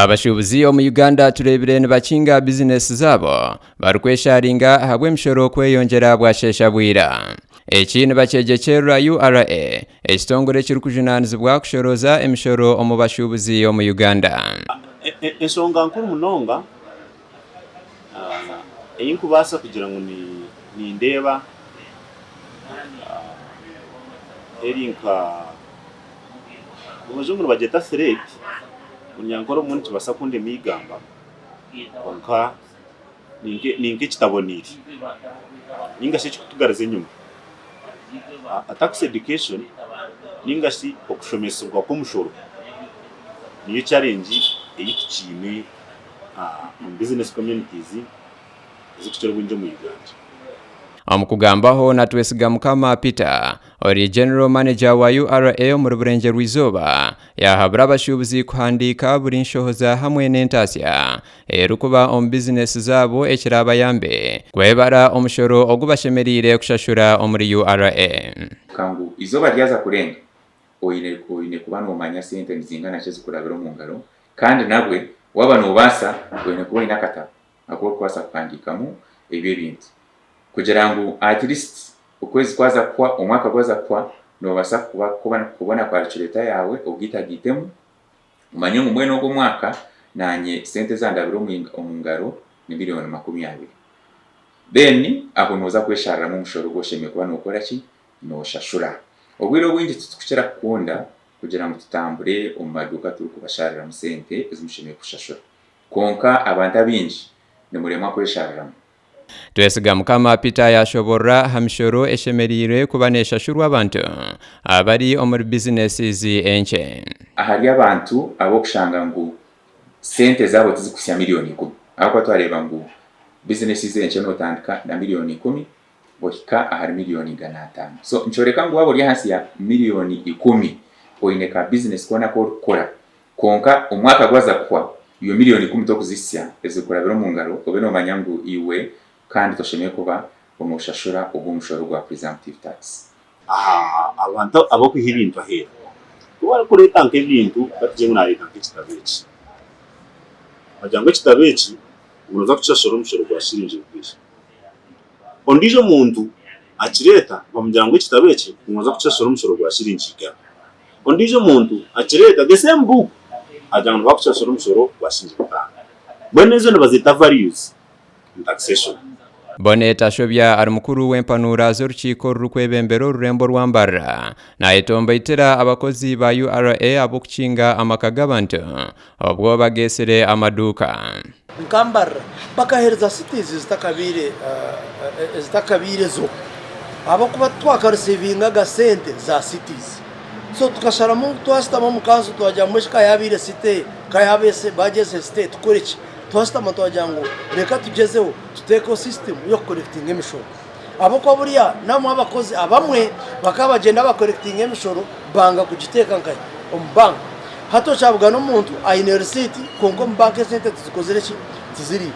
abashubuzi mu Uganda turebire bakinga business zabo barukwesharinga habwe mshoro kweyongera bwashesha bwira ekini bacegekera URA ekitongole kirukujunanizibwa kushoroza emishoro omu bashubuzi mu Uganda. Ensonga nkuru munonga eyinkubasa kugira ngo ni ndeba erinka umuzungu bageta threat unyankoro umuntu kibasa kunde migamba konka ninge kitaboniri ninga se kutugaraze nyuma tax education ninga si okushomesebwa ko mushoro niyo challenge eyikime mu business communities zikuchero bunje mu Uganda. Amukugambaho natwesiga Mukama Peter ori general manager wa URA mu Ruburenge rw'Izoba yahabura abashubuzi kuhandika buri nshohoza hamwe n'entasya erukuba business zabo ekiraba yambe kwebara omushoro ogubashemerire kushashura omuri URA. Kangu Izoba ryaza kurenga oyine kuba no manya sente nzingana cyo zikurabira mu ngaro kandi nabwe waba no basa oyine kuba inakata akwo kwasa kwandikamu ebyo bintu kugira ngo at least ukwezi kwaza kwa umwaka kwaza kwa no basa kubona kwa leta yawe ubwitagitemu umanye mu mwene wo mwaka nanye sente zandabiro mu ngaro ni miliyoni 20. Then aho noza kwesharira mu mushoro goshemye kuba no ukora ki no shashura obwiro bwingi tukushira kunda kugira ngo tutambure maduka turi kubasharira mu sente ezimushemye kushashura konka abantu abinji ni murema kwesharira. Twesiga Mukama Peter yashobora hamishoro eshemerire kubanesha shuru abantu abari omuri businesses enche ahari abantu abo kushanga ngo sente zabo tizikusya miliyoni 10 ako twareba ngo businesses enche no tandika na miliyoni 10 bohika ahari miliyoni 500. So nchoreka ngo wabo hasi ya miliyoni 10 oineka business kona kora konka umwaka gwaza kwa iyo miliyoni 10 to kuzisya ezikurabira mu ngaro obeno manyangu iwe kandi toshemeye kuba umushashura ubumushoro gwa presumptive tax. Abantu abo kuhibintu ahera kuba kureta nke bintu batije munareta nk'kitabeki ajango kitabeki unoza kuchashora umushoro gwa shirinje bwisha ondijo muntu akireta bamujyango kitabeki unoza kuchashora umushoro gwa shirinje ga ondijo muntu akireta the same book ajango bakuchashora umushoro gwa shirinje ga bonezo bazita values in taxation. Boneta shobya ari mukuru w'empanura z'urukiko rukwebembero rurembo rwambara na itomba itera abakozi ba URA abo kukinga amakagabantu obwo bagesere amaduka nkambara bakahereza cities zitakabire zo abo kuba twakarusivinga gasente za cities so tukashara mu twasitama mu kanzu twajya mushika yabire cité kayabese bageze cité tukoreki twasitama twajango reka tugezeho tuteko system yo collecting emishoro abo kwa buriya namwe abakozi abamwe bakabagenda ba collecting emishoro banga kugiteka nkaye ombank hato chabwa no muntu ayine receipt kongo bank center tuzikozere ki tiziri